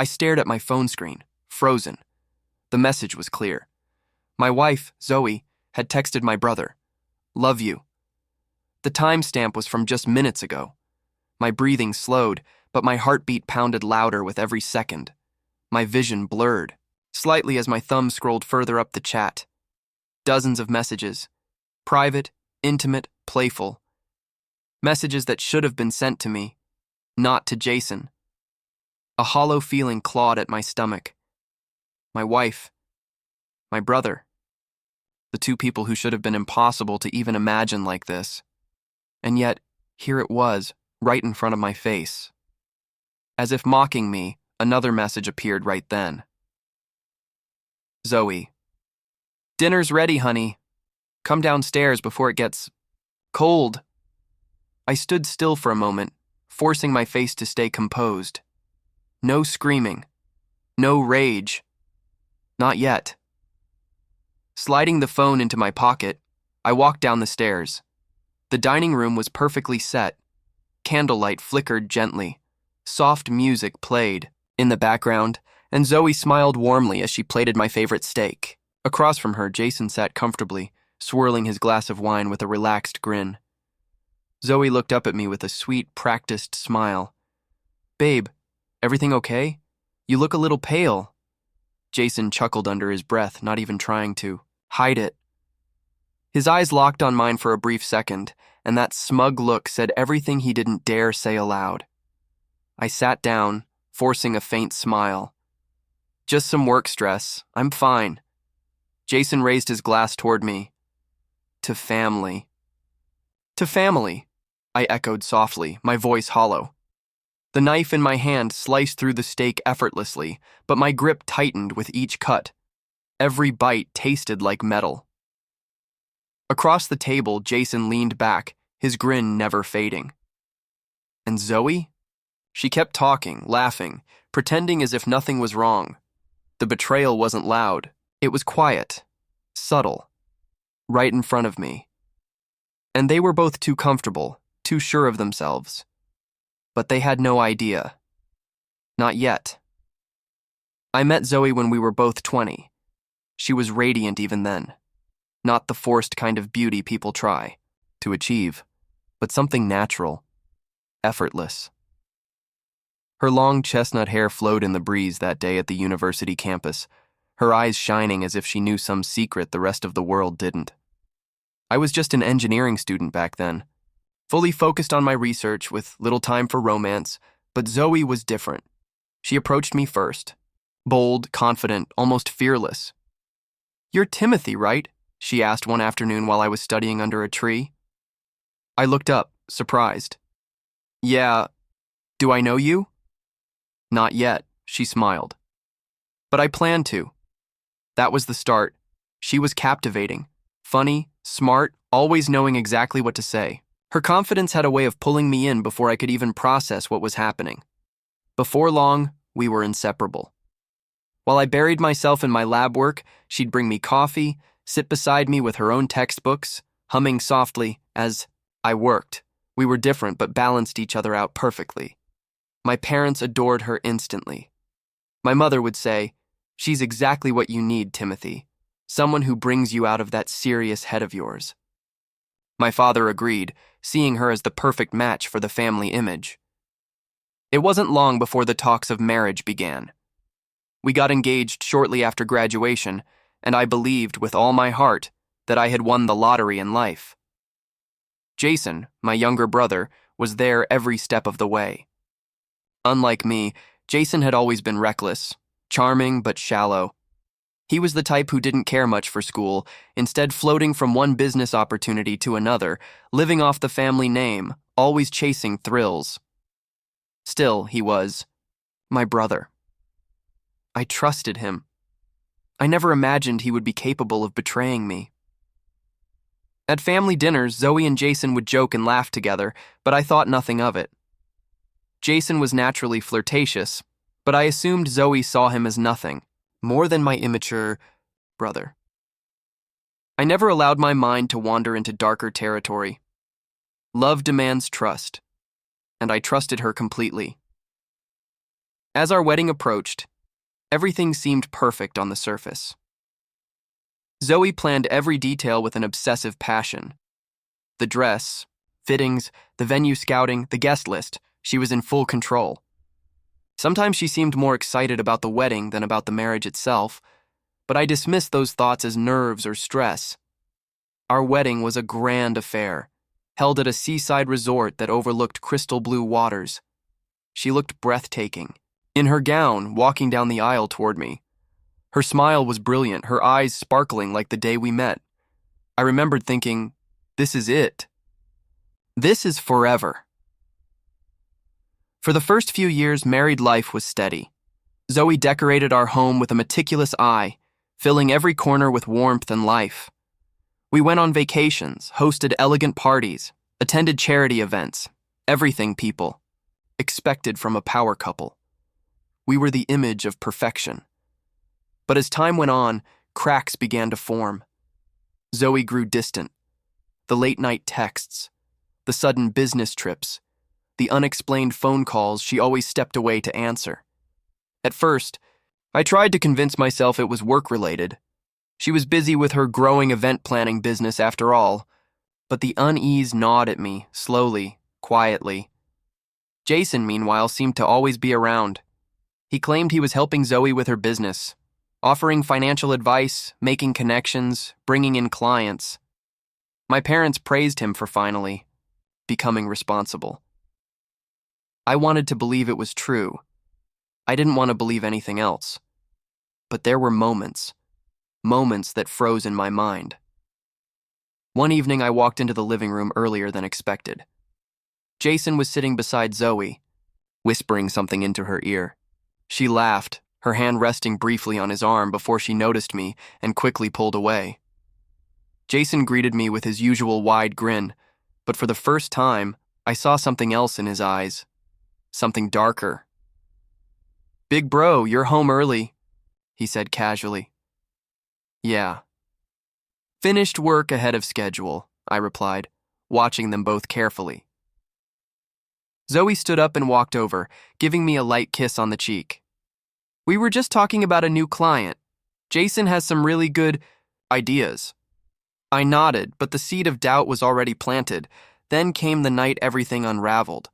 I stared at my phone screen, frozen. The message was clear. My wife, Zoe, had texted my brother, "Love you." The timestamp was from just minutes ago. My breathing slowed, but my heartbeat pounded louder with every second. My vision blurred, slightly as my thumb scrolled further up the chat. Dozens of messages. Private, intimate, playful. Messages that should have been sent to me, not to Jason. A hollow feeling clawed at my stomach. My wife. My brother. The two people who should have been impossible to even imagine like this. And yet, here it was, right in front of my face. As if mocking me, another message appeared right then. Zoe. "Dinner's ready, honey. Come downstairs before it gets cold." I stood still for a moment, forcing my face to stay composed. No screaming. No rage. Not yet. Sliding the phone into my pocket, I walked down the stairs. The dining room was perfectly set. Candlelight flickered gently. Soft music played in the background, and Zoe smiled warmly as she plated my favorite steak. Across from her, Jason sat comfortably, swirling his glass of wine with a relaxed grin. Zoe looked up at me with a sweet, practiced smile. "Babe, everything okay? You look a little pale." Jason chuckled under his breath, not even trying to hide it. His eyes locked on mine for a brief second, and that smug look said everything he didn't dare say aloud. I sat down, forcing a faint smile. "Just some work stress. I'm fine." Jason raised his glass toward me. "To family." "To family," I echoed softly, my voice hollow. The knife in my hand sliced through the steak effortlessly, but my grip tightened with each cut. Every bite tasted like metal. Across the table, Jason leaned back, his grin never fading. And Zoe? She kept talking, laughing, pretending as if nothing was wrong. The betrayal wasn't loud. It was quiet, subtle, right in front of me. And they were both too comfortable, too sure of themselves. But they had no idea. Not yet. I met Zoe when we were both 20. She was radiant even then. Not the forced kind of beauty people try to achieve, but something natural, effortless. Her long chestnut hair flowed in the breeze that day at the university campus, her eyes shining as if she knew some secret the rest of the world didn't. I was just an engineering student back then, fully focused on my research with little time for romance, but Zoe was different. She approached me first, bold, confident, almost fearless. "You're Timothy, right?" she asked one afternoon while I was studying under a tree. I looked up, surprised. "Yeah, do I know you?" "Not yet," she smiled. "But I plan to." That was the start. She was captivating, funny, smart, always knowing exactly what to say. Her confidence had a way of pulling me in before I could even process what was happening. Before long, we were inseparable. While I buried myself in my lab work, she'd bring me coffee, sit beside me with her own textbooks, humming softly as I worked. We were different but balanced each other out perfectly. My parents adored her instantly. My mother would say, "She's exactly what you need, Timothy. Someone who brings you out of that serious head of yours." My father agreed, seeing her as the perfect match for the family image. It wasn't long before the talks of marriage began. We got engaged shortly after graduation, and I believed with all my heart that I had won the lottery in life. Jason, my younger brother, was there every step of the way. Unlike me, Jason had always been reckless, charming but shallow. He was the type who didn't care much for school, instead floating from one business opportunity to another, living off the family name, always chasing thrills. Still, he was my brother. I trusted him. I never imagined he would be capable of betraying me. At family dinners, Zoe and Jason would joke and laugh together, but I thought nothing of it. Jason was naturally flirtatious, but I assumed Zoe saw him as nothing, more than my immature brother. I never allowed my mind to wander into darker territory. Love demands trust, and I trusted her completely. As our wedding approached, everything seemed perfect on the surface. Zoe planned every detail with an obsessive passion. The dress, fittings, the venue scouting, the guest list, she was in full control. Sometimes she seemed more excited about the wedding than about the marriage itself, but I dismissed those thoughts as nerves or stress. Our wedding was a grand affair, held at a seaside resort that overlooked crystal blue waters. She looked breathtaking, in her gown, walking down the aisle toward me. Her smile was brilliant, her eyes sparkling like the day we met. I remembered thinking, this is it. This is forever. For the first few years, married life was steady. Zoe decorated our home with a meticulous eye, filling every corner with warmth and life. We went on vacations, hosted elegant parties, attended charity events, everything people expected from a power couple. We were the image of perfection. But as time went on, cracks began to form. Zoe grew distant. The late-night texts, the sudden business trips, the unexplained phone calls she always stepped away to answer. At first, I tried to convince myself it was work-related. She was busy with her growing event planning business after all, but the unease gnawed at me, slowly, quietly. Jason, meanwhile, seemed to always be around. He claimed he was helping Zoe with her business, offering financial advice, making connections, bringing in clients. My parents praised him for finally becoming responsible. I wanted to believe it was true. I didn't want to believe anything else. But there were moments that froze in my mind. One evening, I walked into the living room earlier than expected. Jason was sitting beside Zoe, whispering something into her ear. She laughed, her hand resting briefly on his arm before she noticed me and quickly pulled away. Jason greeted me with his usual wide grin, but for the first time, I saw something else in his eyes. Something darker. "Big bro, you're home early," he said casually. "Yeah." "Finished work ahead of schedule," I replied, watching them both carefully. Zoe stood up and walked over, giving me a light kiss on the cheek. "We were just talking about a new client. Jason has some really good ideas." I nodded, but the seed of doubt was already planted. Then came the night everything unraveled.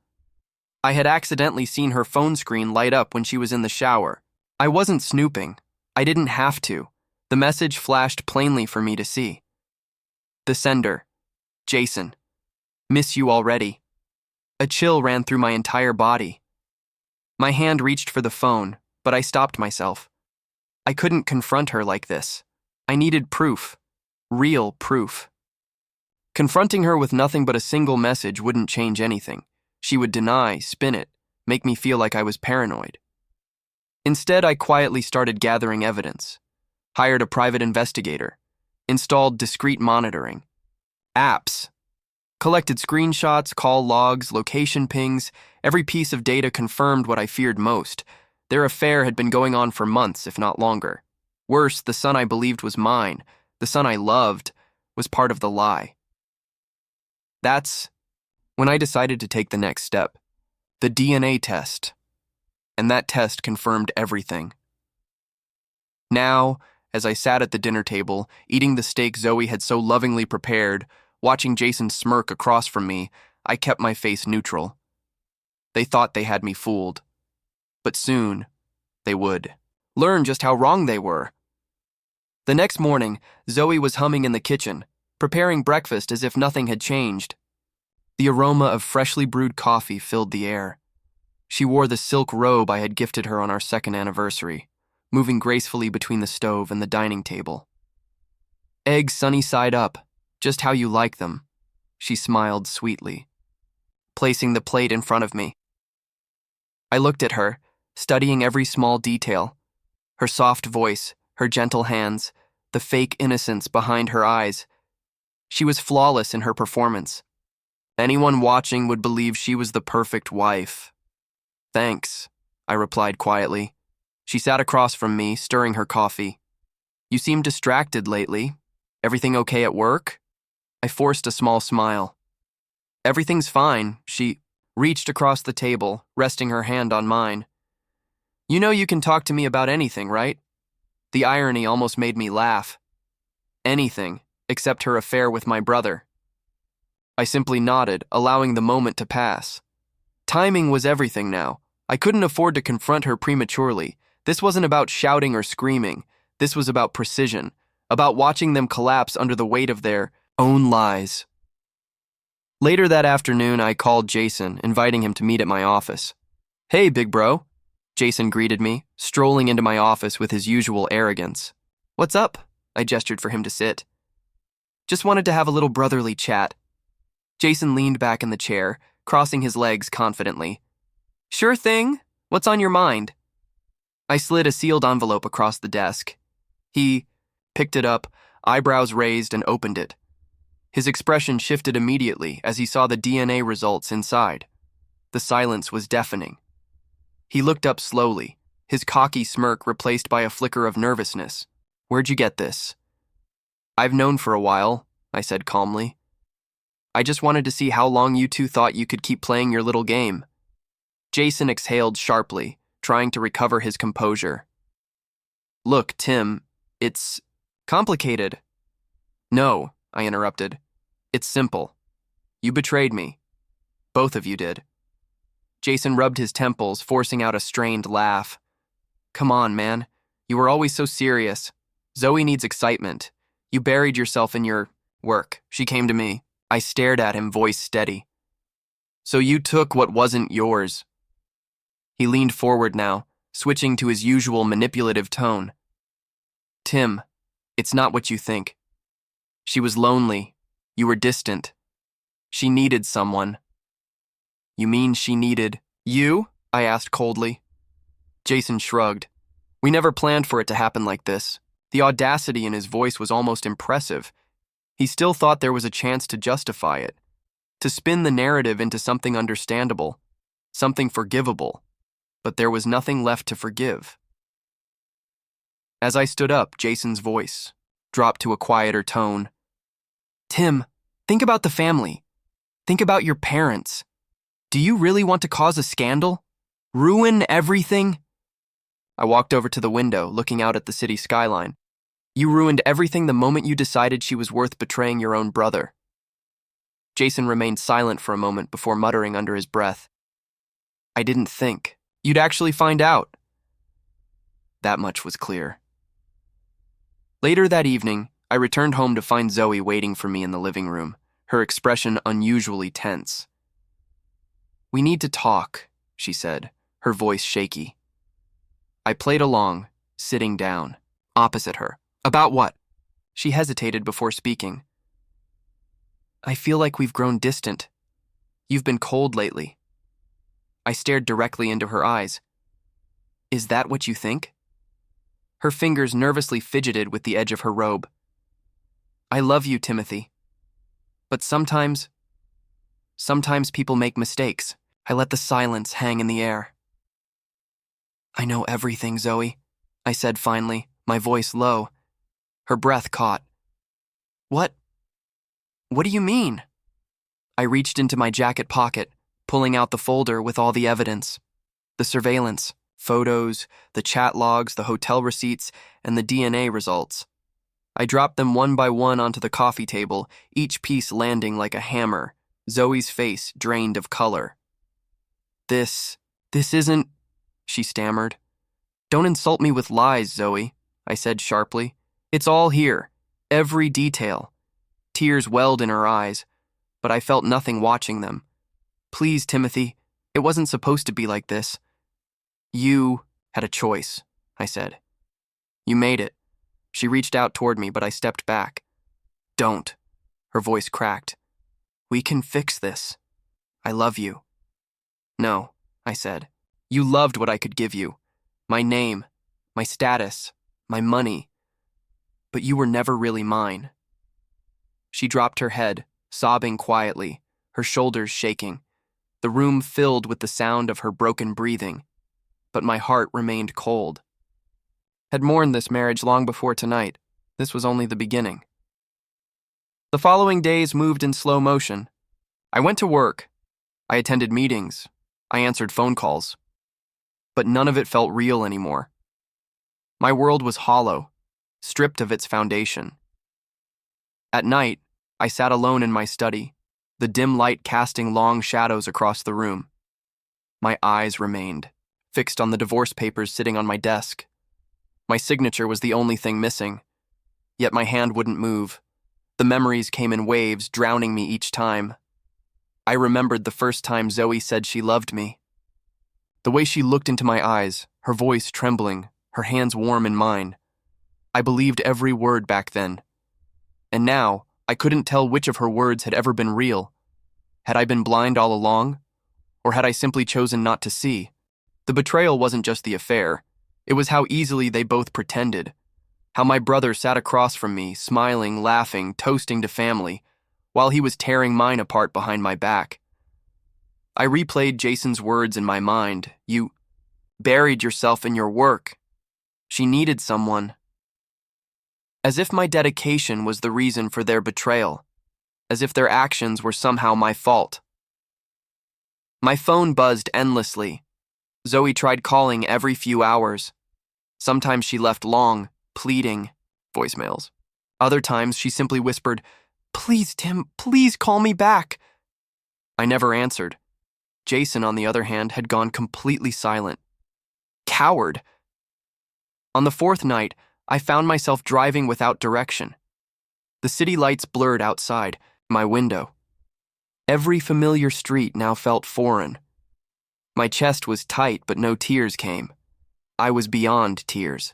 I had accidentally seen her phone screen light up when she was in the shower. I wasn't snooping. I didn't have to. The message flashed plainly for me to see. The sender, Jason. "Miss you already." A chill ran through my entire body. My hand reached for the phone, but I stopped myself. I couldn't confront her like this. I needed proof. Real proof. Confronting her with nothing but a single message wouldn't change anything. She would deny, spin it, make me feel like I was paranoid. Instead, I quietly started gathering evidence. Hired a private investigator. Installed discreet monitoring. Apps. Collected screenshots, call logs, location pings. Every piece of data confirmed what I feared most. Their affair had been going on for months, if not longer. Worse, the son I believed was mine, the son I loved, was part of the lie. That's when I decided to take the next step, the DNA test. And that test confirmed everything. Now, as I sat at the dinner table, eating the steak Zoe had so lovingly prepared, watching Jason smirk across from me, I kept my face neutral. They thought they had me fooled. But soon, they would learn just how wrong they were. The next morning, Zoe was humming in the kitchen, preparing breakfast as if nothing had changed. The aroma of freshly brewed coffee filled the air. She wore the silk robe I had gifted her on our second anniversary, moving gracefully between the stove and the dining table. "Eggs sunny side up, just how you like them," she smiled sweetly, placing the plate in front of me. I looked at her, studying every small detail. Her soft voice, her gentle hands, the fake innocence behind her eyes. She was flawless in her performance. Anyone watching would believe she was the perfect wife. "Thanks," I replied quietly. She sat across from me, stirring her coffee. "You seem distracted lately. Everything okay at work?" I forced a small smile. "Everything's fine," she reached across the table, resting her hand on mine. You know you can talk to me about anything, right? The irony almost made me laugh. Anything, except her affair with my brother. I simply nodded, allowing the moment to pass. Timing was everything now. I couldn't afford to confront her prematurely. This wasn't about shouting or screaming. This was about precision, about watching them collapse under the weight of their own lies. Later that afternoon, I called Jason, inviting him to meet at my office. "Hey, big bro," Jason greeted me, strolling into my office with his usual arrogance. "What's up?" I gestured for him to sit. "Just wanted to have a little brotherly chat." Jason leaned back in the chair, crossing his legs confidently. "Sure thing. What's on your mind?" I slid a sealed envelope across the desk. He picked it up, eyebrows raised, and opened it. His expression shifted immediately as he saw the DNA results inside. The silence was deafening. He looked up slowly, his cocky smirk replaced by a flicker of nervousness. "Where'd you get this?" "I've known for a while," I said calmly. "I just wanted to see how long you two thought you could keep playing your little game." Jason exhaled sharply, trying to recover his composure. "Look, Tim, it's complicated." "No," I interrupted. "It's simple. You betrayed me. Both of you did." Jason rubbed his temples, forcing out a strained laugh. "Come on, man. You were always so serious. Zoe needs excitement. You buried yourself in your work. She came to me." I stared at him, voice steady. "So you took what wasn't yours." He leaned forward now, switching to his usual manipulative tone. "Tim, it's not what you think. She was lonely. You were distant. She needed someone." "You mean she needed you?" I asked coldly. Jason shrugged. "We never planned for it to happen like this." The audacity in his voice was almost impressive. He still thought there was a chance to justify it, to spin the narrative into something understandable, something forgivable. But there was nothing left to forgive. As I stood up, Jason's voice dropped to a quieter tone. "Tim, think about the family. Think about your parents. Do you really want to cause a scandal? Ruin everything?" I walked over to the window, looking out at the city skyline. "You ruined everything the moment you decided she was worth betraying your own brother." Jason remained silent for a moment before muttering under his breath. "I didn't think you'd actually find out." That much was clear. Later that evening, I returned home to find Zoe waiting for me in the living room, her expression unusually tense. "We need to talk," she said, her voice shaky. I played along, sitting down, opposite her. "About what?" She hesitated before speaking. "I feel like we've grown distant. You've been cold lately." I stared directly into her eyes. "Is that what you think?" Her fingers nervously fidgeted with the edge of her robe. "I love you, Timothy. But sometimes people make mistakes." I let the silence hang in the air. "I know everything, Zoe," I said finally, my voice low. Her breath caught. What do you mean?" I reached into my jacket pocket, pulling out the folder with all the evidence. The surveillance, photos, the chat logs, the hotel receipts, and the DNA results. I dropped them one by one onto the coffee table, each piece landing like a hammer, Zoe's face drained of color. This isn't," she stammered. "Don't insult me with lies, Zoe," I said sharply. "It's all here, every detail." Tears welled in her eyes, but I felt nothing watching them. "Please, Timothy, it wasn't supposed to be like this." "You had a choice," I said. "You made it." She reached out toward me, but I stepped back. "Don't." Her voice cracked. "We can fix this. I love you." "No," I said. "You loved what I could give you. My name, my status, my money. But you were never really mine." She dropped her head, sobbing quietly, her shoulders shaking. The room filled with the sound of her broken breathing, but my heart remained cold. Had mourned this marriage long before tonight. This was only the beginning. The following days moved in slow motion. I went to work. I attended meetings. I answered phone calls. but none of it felt real anymore. My world was hollow, stripped of its foundation. At night, I sat alone in my study, the dim light casting long shadows across the room. My eyes remained, fixed on the divorce papers sitting on my desk. My signature was the only thing missing, yet my hand wouldn't move. The memories came in waves, drowning me each time. I remembered the first time Zoe said she loved me. The way she looked into my eyes, her voice trembling, her hands warm in mine. I believed every word back then. And now, I couldn't tell which of her words had ever been real. Had I been blind all along? Or had I simply chosen not to see? The betrayal wasn't just the affair. It was how easily they both pretended. How my brother sat across from me, smiling, laughing, toasting to family, while he was tearing mine apart behind my back. I replayed Jason's words in my mind. You buried yourself in your work. She needed someone. As if my dedication was the reason for their betrayal. As if their actions were somehow my fault. My phone buzzed endlessly. Zoe tried calling every few hours. Sometimes she left long, pleading voicemails. Other times she simply whispered, "Please, Tim, please call me back." I never answered. Jason, on the other hand, had gone completely silent. Coward. On the fourth night, I found myself driving without direction. The city lights blurred outside my window. Every familiar street now felt foreign. My chest was tight, but no tears came. I was beyond tears.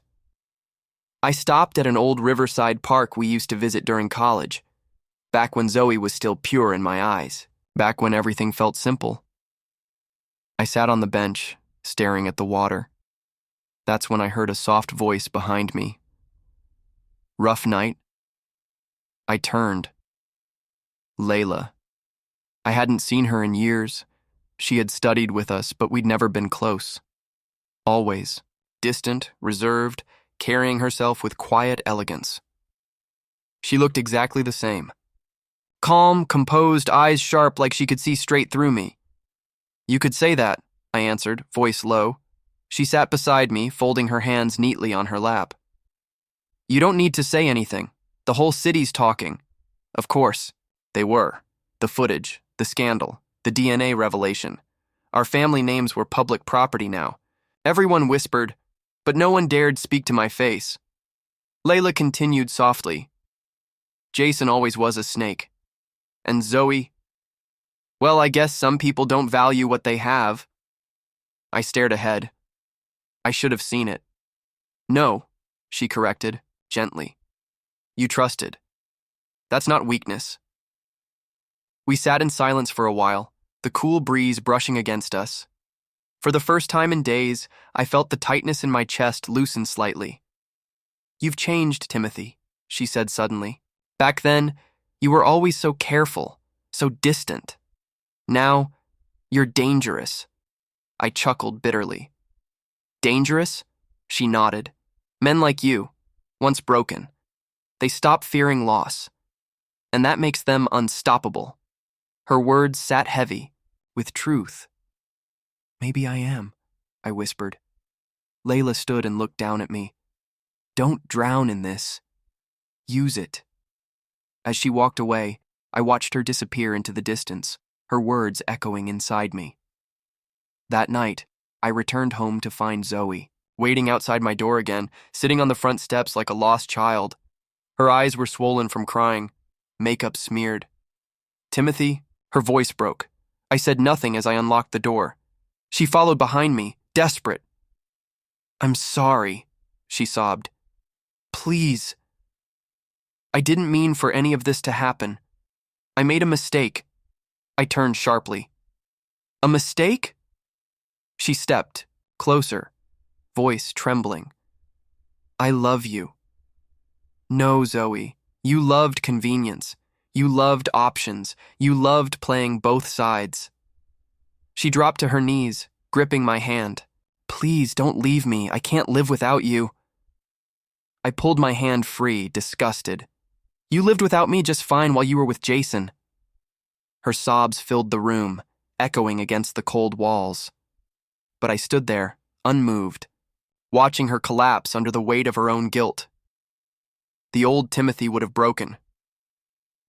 I stopped at an old riverside park we used to visit during college, back when Zoe was still pure in my eyes, back when everything felt simple. I sat on the bench, staring at the water. That's when I heard a soft voice behind me. "Rough night?" I turned. Layla. I hadn't seen her in years. She had studied with us, but we'd never been close. Always distant, reserved, carrying herself with quiet elegance. She looked exactly the same. Calm, composed, eyes sharp like she could see straight through me. "You could say that," I answered, voice low. She sat beside me, folding her hands neatly on her lap. "You don't need to say anything. The whole city's talking." Of course, they were. The footage, the scandal, the DNA revelation. Our family names were public property now. Everyone whispered, but no one dared speak to my face. Layla continued softly. "Jason always was a snake. And Zoe, well, I guess some people don't value what they have." I stared ahead. I should have seen it. "No," she corrected, gently. "You trusted. That's not weakness." We sat in silence for a while, the cool breeze brushing against us. For the first time in days, I felt the tightness in my chest loosen slightly. "You've changed, Timothy," she said suddenly. "Back then, you were always so careful, so distant. Now, you're dangerous." I chuckled bitterly. "Dangerous?" She nodded. "Men like you, once broken, they stop fearing loss, and that makes them unstoppable." Her words sat heavy, with truth. "Maybe I am," I whispered. Layla stood and looked down at me. "Don't drown in this. Use it." As she walked away, I watched her disappear into the distance, her words echoing inside me. That night, I returned home to find Zoe, waiting outside my door again, sitting on the front steps like a lost child. Her eyes were swollen from crying, makeup smeared. "Timothy," her voice broke. I said nothing as I unlocked the door. She followed behind me, desperate. "I'm sorry," she sobbed. "Please." "I didn't mean for any of this to happen. I made a mistake." I turned sharply. "A mistake?" She stepped, closer, voice trembling. "I love you." "No, Zoe. You loved convenience. You loved options. You loved playing both sides." She dropped to her knees, gripping my hand. "Please don't leave me. I can't live without you." I pulled my hand free, disgusted. "You lived without me just fine while you were with Jason." Her sobs filled the room, echoing against the cold walls. But I stood there, unmoved, watching her collapse under the weight of her own guilt. The old Timothy would have broken.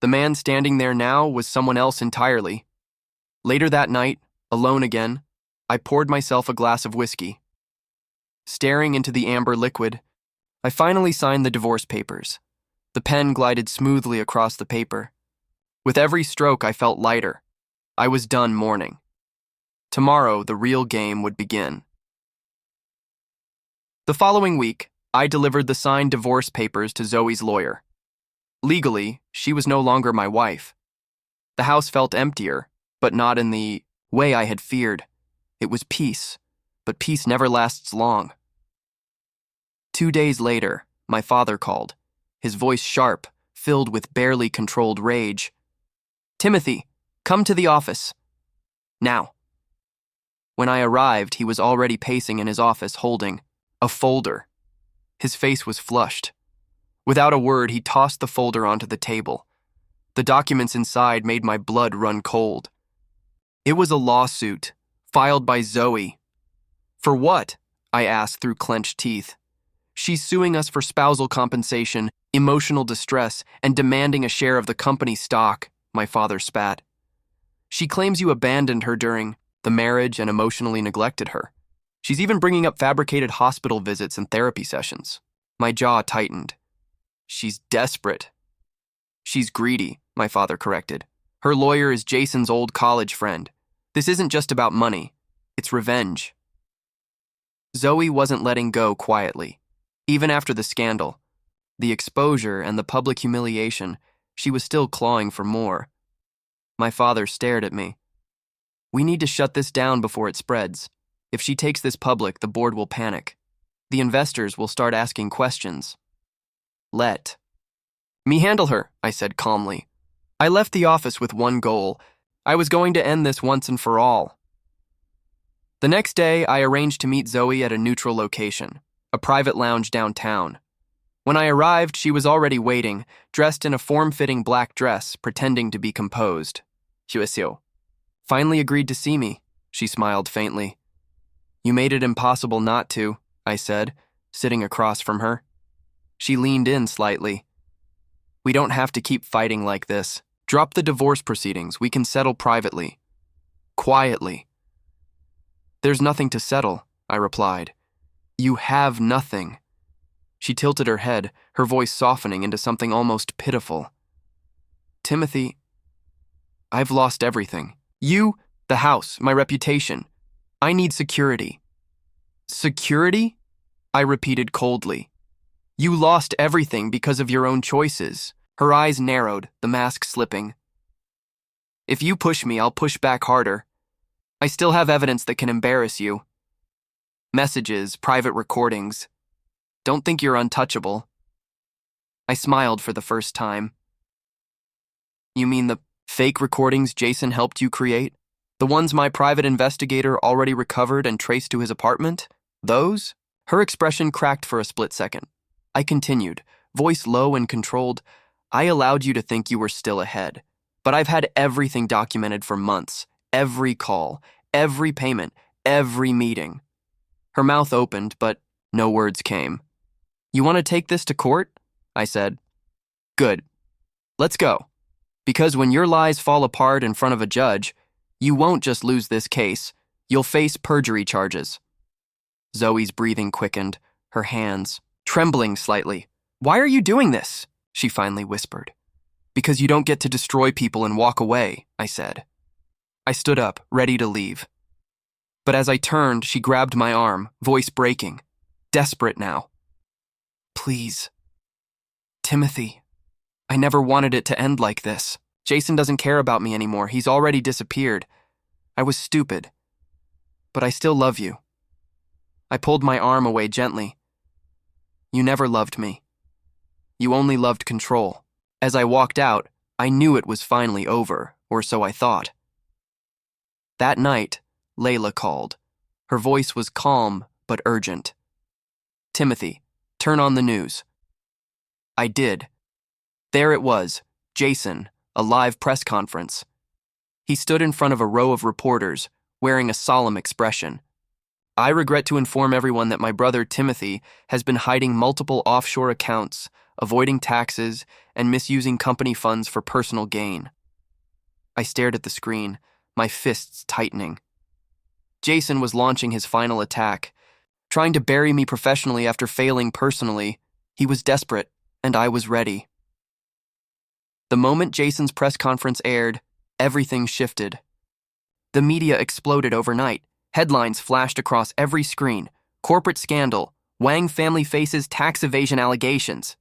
The man standing there now was someone else entirely. Later that night, alone again, I poured myself a glass of whiskey. Staring into the amber liquid, I finally signed the divorce papers. The pen glided smoothly across the paper. With every stroke, I felt lighter. I was done mourning. Tomorrow, the real game would begin. The following week, I delivered the signed divorce papers to Zoe's lawyer. Legally, she was no longer my wife. The house felt emptier, but not in the way I had feared. It was peace, but peace never lasts long. 2 days later, my father called, his voice sharp, filled with barely controlled rage. "Timothy, come to the office. Now." When I arrived, he was already pacing in his office holding a folder. His face was flushed. Without a word, he tossed the folder onto the table. The documents inside made my blood run cold. It was a lawsuit, filed by Zoe. "For what?" I asked through clenched teeth. "She's suing us for spousal compensation, emotional distress, and demanding a share of the company's stock," my father spat. "She claims you abandoned her during the marriage and emotionally neglected her. She's even bringing up fabricated hospital visits and therapy sessions." My jaw tightened. "She's desperate." "She's greedy," my father corrected. "Her lawyer is Jason's old college friend. This isn't just about money. It's revenge." Zoe wasn't letting go quietly. Even after the scandal, the exposure and the public humiliation, she was still clawing for more. My father stared at me. "We need to shut this down before it spreads. If she takes this public, the board will panic. The investors will start asking questions. Let me handle her," I said calmly. I left the office with one goal. I was going to end this once and for all. The next day, I arranged to meet Zoe at a neutral location, a private lounge downtown. When I arrived, she was already waiting, dressed in a form-fitting black dress, pretending to be composed. "Xuexiu." "Finally agreed to see me," she smiled faintly. "You made it impossible not to," I said, sitting across from her. She leaned in slightly. "We don't have to keep fighting like this. Drop the divorce proceedings. We can settle privately. Quietly." "There's nothing to settle," I replied. "You have nothing." She tilted her head, her voice softening into something almost pitiful. "Timothy, I've lost everything. You, the house, my reputation. I need security." "Security?" I repeated coldly. "You lost everything because of your own choices." Her eyes narrowed, the mask slipping. "If you push me, I'll push back harder. I still have evidence that can embarrass you. Messages, private recordings. Don't think you're untouchable." I smiled for the first time. "You mean the fake recordings Jason helped you create? The ones my private investigator already recovered and traced to his apartment? Those?" Her expression cracked for a split second. I continued, voice low and controlled. "I allowed you to think you were still ahead, but I've had everything documented for months. Every call, every payment, every meeting." Her mouth opened, but no words came. "You want to take this to court?" I said. "Good. Let's go. Because when your lies fall apart in front of a judge, you won't just lose this case. You'll face perjury charges." Zoe's breathing quickened, her hands trembling slightly. "Why are you doing this?" she finally whispered. "Because you don't get to destroy people and walk away," I said. I stood up, ready to leave. But as I turned, she grabbed my arm, voice breaking, desperate now. "Please. Timothy, I never wanted it to end like this. Jason doesn't care about me anymore. He's already disappeared. I was stupid. But I still love you." I pulled my arm away gently. "You never loved me. You only loved control." As I walked out, I knew it was finally over, or so I thought. That night, Layla called. Her voice was calm but urgent. "Timothy, turn on the news." I did. There it was, Jason, a live press conference. He stood in front of a row of reporters, wearing a solemn expression. I regret to inform everyone that my brother Timothy has been hiding multiple offshore accounts, avoiding taxes, and misusing company funds for personal gain. I stared at the screen, my fists tightening. Jason was launching his final attack, trying to bury me professionally after failing personally. He was desperate, and I was ready. The moment Jason's press conference aired, everything shifted. The media exploded overnight. Headlines flashed across every screen. Corporate scandal. Wang family faces tax evasion allegations.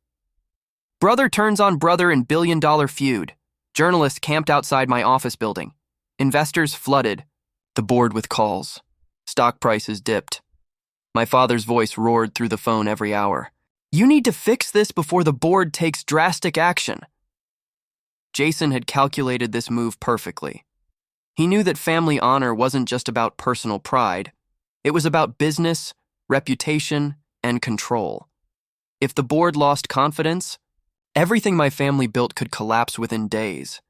Brother turns on brother in billion-dollar feud. Journalists camped outside my office building. Investors flooded. The board with calls. Stock prices dipped. My father's voice roared through the phone every hour. You need to fix this before the board takes drastic action. Jason had calculated this move perfectly. He knew that family honor wasn't just about personal pride. It was about business, reputation, and control. If the board lost confidence, everything my family built could collapse within days.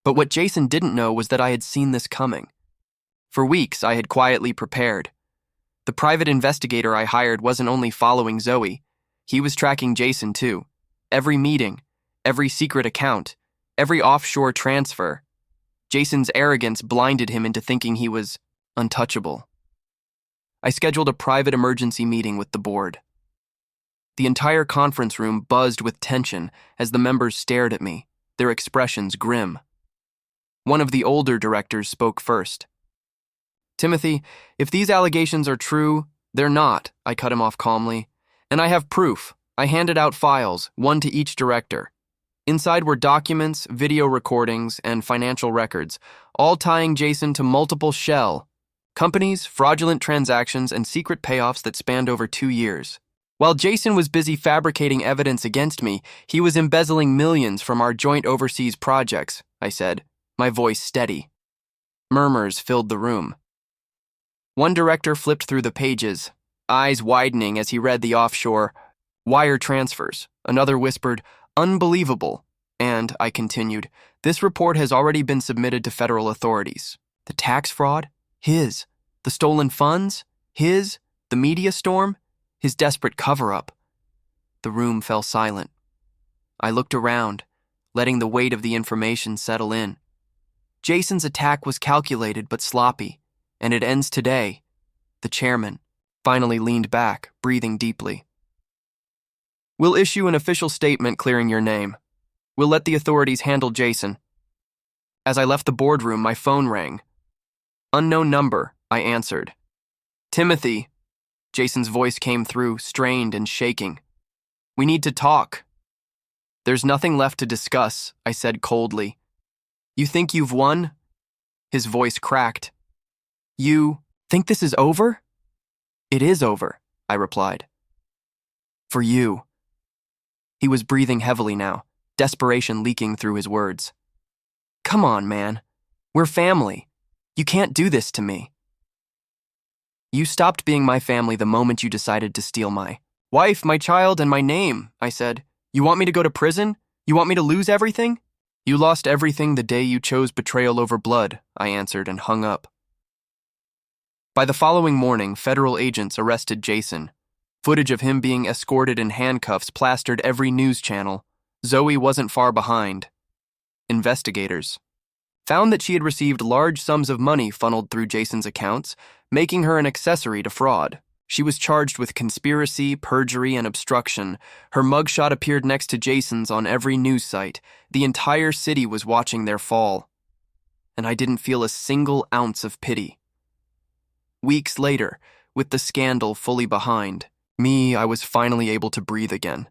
But what Jason didn't know was that I had seen this coming. For weeks, I had quietly prepared. The private investigator I hired wasn't only following Zoe, he was tracking Jason too. Every meeting, every secret account, every offshore transfer. Jason's arrogance blinded him into thinking he was untouchable. I scheduled a private emergency meeting with the board. The entire conference room buzzed with tension as the members stared at me, their expressions grim. One of the older directors spoke first. Timothy, if these allegations are true, they're not, I cut him off calmly. And I have proof. I handed out files, one to each director. Inside were documents, video recordings, and financial records, all tying Jason to multiple shell companies, fraudulent transactions, and secret payoffs that spanned over 2 years. While Jason was busy fabricating evidence against me, he was embezzling millions from our joint overseas projects, I said, my voice steady. Murmurs filled the room. One director flipped through the pages, eyes widening as he read the offshore wire transfers. Another whispered, unbelievable. And, I continued, this report has already been submitted to federal authorities. The tax fraud? His. The stolen funds? His. The media storm? His desperate cover-up. The room fell silent. I looked around, letting the weight of the information settle in. Jason's attack was calculated but sloppy, and it ends today. The chairman finally leaned back, breathing deeply. We'll issue an official statement clearing your name. We'll let the authorities handle Jason. As I left the boardroom, my phone rang. Unknown number, I answered. Timothy. Jason's voice came through, strained and shaking. We need to talk. There's nothing left to discuss, I said coldly. You think you've won? His voice cracked. You think this is over? It is over, I replied. For you. He was breathing heavily now, desperation leaking through his words. Come on, man. We're family. You can't do this to me. You stopped being my family the moment you decided to steal my wife, my child, and my name, I said. You want me to go to prison? You want me to lose everything? You lost everything the day you chose betrayal over blood, I answered and hung up. By the following morning, federal agents arrested Jason. Footage of him being escorted in handcuffs plastered every news channel. Zoe wasn't far behind. Investigators found that she had received large sums of money funneled through Jason's accounts, making her an accessory to fraud. She was charged with conspiracy, perjury, and obstruction. Her mugshot appeared next to Jason's on every news site. The entire city was watching their fall. And I didn't feel a single ounce of pity. Weeks later, with the scandal fully behind me, I was finally able to breathe again.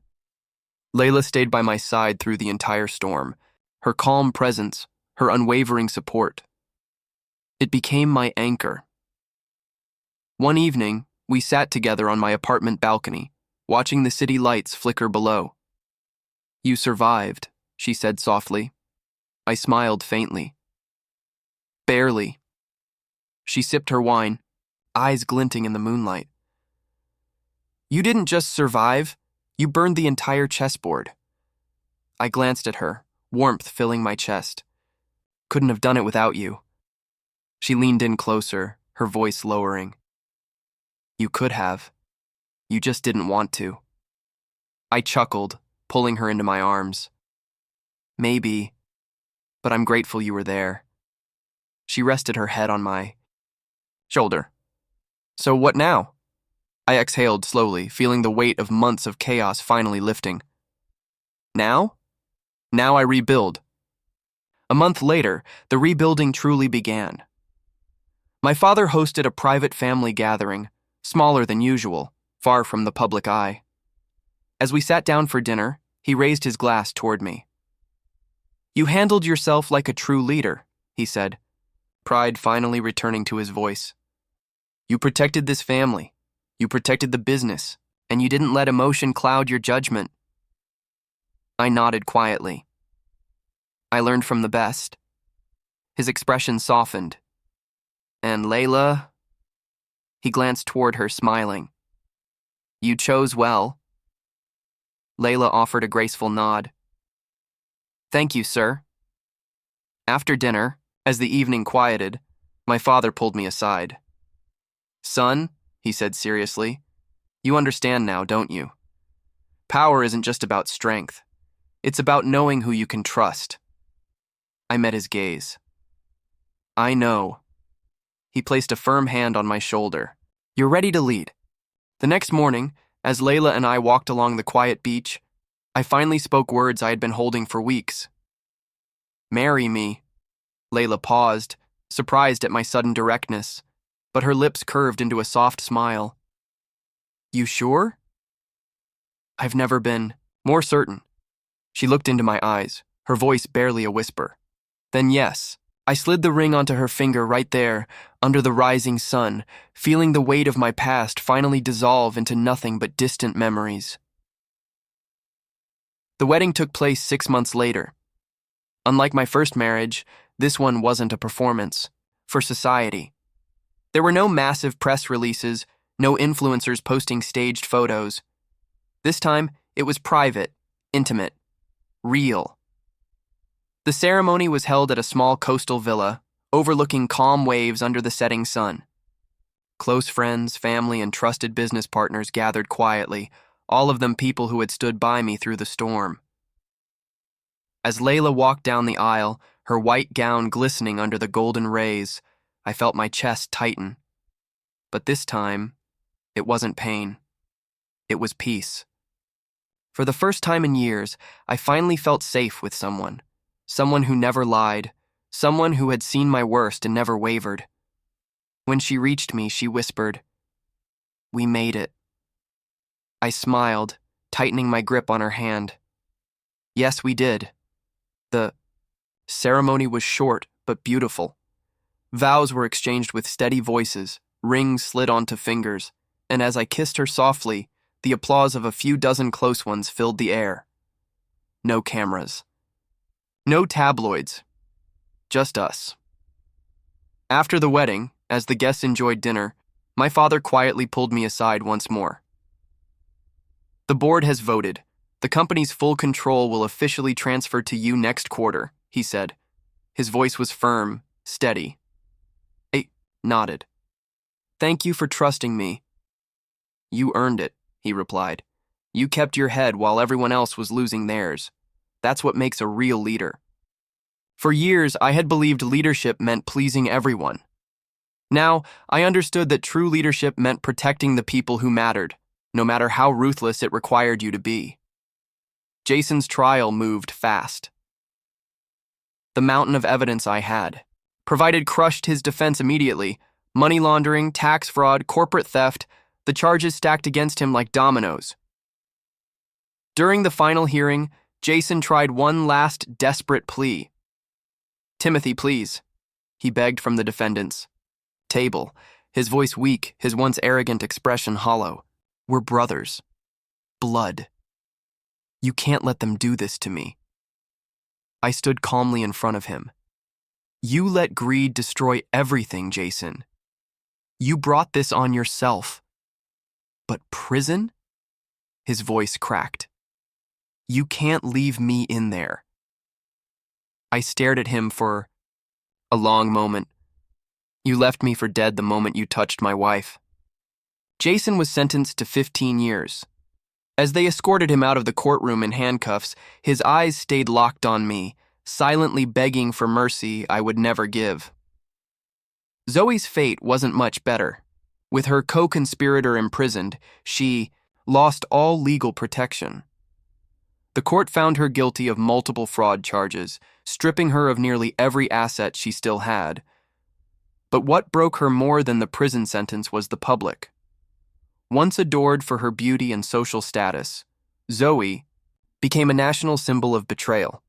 Layla stayed by my side through the entire storm, her calm presence, her unwavering support. It became my anchor. One evening, we sat together on my apartment balcony, watching the city lights flicker below. You survived, she said softly. I smiled faintly. Barely. She sipped her wine, eyes glinting in the moonlight. You didn't just survive, you burned the entire chessboard. I glanced at her, warmth filling my chest. Couldn't have done it without you. She leaned in closer, her voice lowering. You could have. You just didn't want to. I chuckled, pulling her into my arms. Maybe, but I'm grateful you were there. She rested her head on my shoulder. So what now? I exhaled slowly, feeling the weight of months of chaos finally lifting. Now? Now I rebuild. A month later, the rebuilding truly began. My father hosted a private family gathering, smaller than usual, far from the public eye. As we sat down for dinner, he raised his glass toward me. You handled yourself like a true leader, he said, pride finally returning to his voice. You protected this family, you protected the business, and you didn't let emotion cloud your judgment. I nodded quietly. I learned from the best. His expression softened. And Layla? He glanced toward her, smiling. You chose well. Layla offered a graceful nod. Thank you, sir. After dinner, as the evening quieted, my father pulled me aside. Son, he said seriously, you understand now, don't you? Power isn't just about strength. It's about knowing who you can trust. I met his gaze. I know. He placed a firm hand on my shoulder. You're ready to lead. The next morning, as Layla and I walked along the quiet beach, I finally spoke words I had been holding for weeks. Marry me. Layla paused, surprised at my sudden directness, but her lips curved into a soft smile. You sure? I've never been more certain. She looked into my eyes, her voice barely a whisper. Then yes. I slid the ring onto her finger right there, under the rising sun, feeling the weight of my past finally dissolve into nothing but distant memories. The wedding took place 6 months later. Unlike my first marriage, this one wasn't a performance for society. There were no massive press releases, no influencers posting staged photos. This time, it was private, intimate, real. The ceremony was held at a small coastal villa, overlooking calm waves under the setting sun. Close friends, family, and trusted business partners gathered quietly, all of them people who had stood by me through the storm. As Layla walked down the aisle, her white gown glistening under the golden rays, I felt my chest tighten. But this time, it wasn't pain. It was peace. For the first time in years, I finally felt safe with someone. Someone who never lied, someone who had seen my worst and never wavered. When she reached me, she whispered, "We made it." I smiled, tightening my grip on her hand. Yes, we did. The ceremony was short but beautiful. Vows were exchanged with steady voices, rings slid onto fingers, and as I kissed her softly, the applause of a few dozen close ones filled the air. No cameras. No tabloids. Just us. After the wedding, as the guests enjoyed dinner, my father quietly pulled me aside once more. The board has voted. The company's full control will officially transfer to you next quarter, he said. His voice was firm, steady. I nodded. Thank you for trusting me. You earned it, he replied. You kept your head while everyone else was losing theirs. That's what makes a real leader. For years, I had believed leadership meant pleasing everyone. Now, I understood that true leadership meant protecting the people who mattered, no matter how ruthless it required you to be. Jason's trial moved fast. The mountain of evidence I had provided crushed his defense immediately. Money laundering, tax fraud, corporate theft, the charges stacked against him like dominoes. During the final hearing, Jason tried one last desperate plea. Timothy, please, he begged from the defendants. Table, his voice weak, his once arrogant expression hollow. We're brothers. Blood. You can't let them do this to me. I stood calmly in front of him. You let greed destroy everything, Jason. You brought this on yourself. But prison? His voice cracked. You can't leave me in there. I stared at him for a long moment. You left me for dead the moment you touched my wife. Jason was sentenced to 15 years. As they escorted him out of the courtroom in handcuffs, his eyes stayed locked on me, silently begging for mercy I would never give. Zoe's fate wasn't much better. With her co-conspirator imprisoned, she lost all legal protection. The court found her guilty of multiple fraud charges, stripping her of nearly every asset she still had. But what broke her more than the prison sentence was the public. Once adored for her beauty and social status, Zoe became a national symbol of betrayal.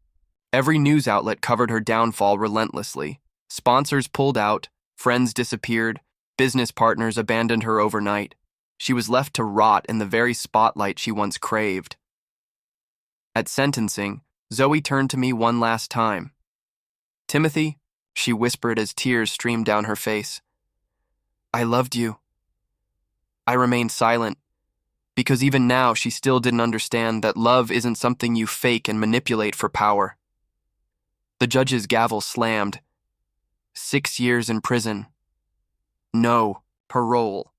Every news outlet covered her downfall relentlessly. Sponsors pulled out, friends disappeared, business partners abandoned her overnight. She was left to rot in the very spotlight she once craved. At sentencing, Zoe turned to me one last time. "Timothy," she whispered as tears streamed down her face, "I loved you." I remained silent, because even now she still didn't understand that love isn't something you fake and manipulate for power. The judge's gavel slammed. 6 years in prison. No parole.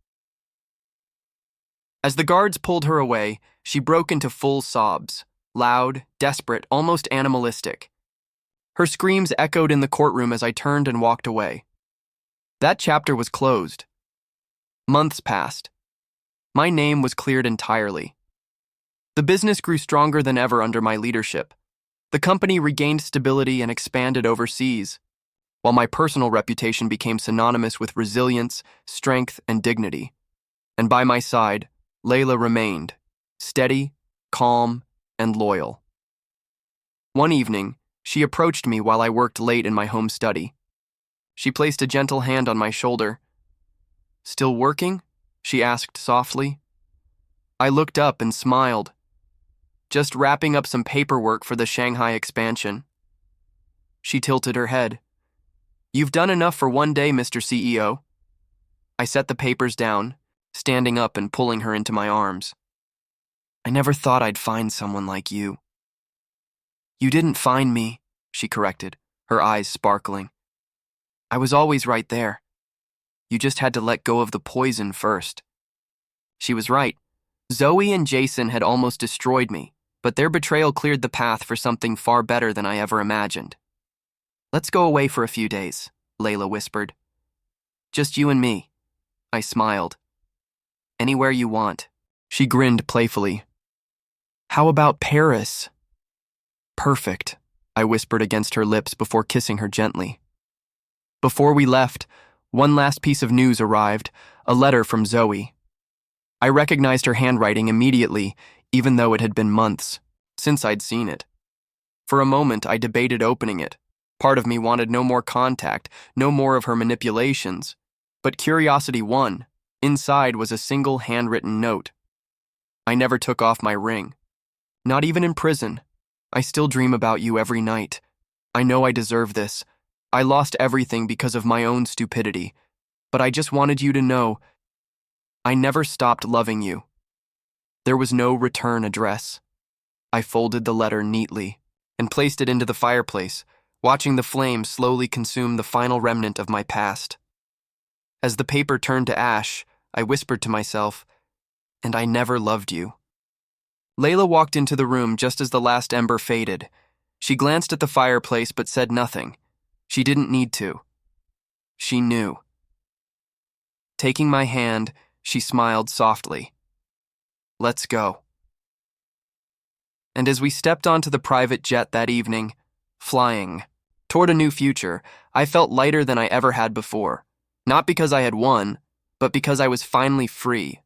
As the guards pulled her away, she broke into full sobs, loud, desperate, almost animalistic. Her screams echoed in the courtroom as I turned and walked away. That chapter was closed. Months passed. My name was cleared entirely. The business grew stronger than ever under my leadership. The company regained stability and expanded overseas, while my personal reputation became synonymous with resilience, strength, and dignity. And by my side, Layla remained, steady, calm, and loyal. One evening, she approached me while I worked late in my home study. She placed a gentle hand on my shoulder. "Still working?" she asked softly. I looked up and smiled. "Just wrapping up some paperwork for the Shanghai expansion." She tilted her head. "You've done enough for one day, Mr. CEO." I set the papers down, standing up and pulling her into my arms. "I never thought I'd find someone like you." "You didn't find me," she corrected, her eyes sparkling. "I was always right there. You just had to let go of the poison first." She was right. Zoe and Jason had almost destroyed me, but their betrayal cleared the path for something far better than I ever imagined. "Let's go away for a few days," Layla whispered. "Just you and me." I smiled. "Anywhere you want." She grinned playfully. "How about Paris?" "Perfect," I whispered against her lips before kissing her gently. Before we left, one last piece of news arrived, a letter from Zoe. I recognized her handwriting immediately, even though it had been months since I'd seen it. For a moment, I debated opening it. Part of me wanted no more contact, no more of her manipulations. But curiosity won. Inside was a single handwritten note. "I never took off my ring. Not even in prison. I still dream about you every night. I know I deserve this. I lost everything because of my own stupidity. But I just wanted you to know I never stopped loving you." There was no return address. I folded the letter neatly and placed it into the fireplace, watching the flames slowly consume the final remnant of my past. As the paper turned to ash, I whispered to myself, "And I never loved you." Layla walked into the room just as the last ember faded. She glanced at the fireplace but said nothing. She didn't need to. She knew. Taking my hand, she smiled softly. "Let's go." And as we stepped onto the private jet that evening, flying toward a new future, I felt lighter than I ever had before. Not because I had won, but because I was finally free.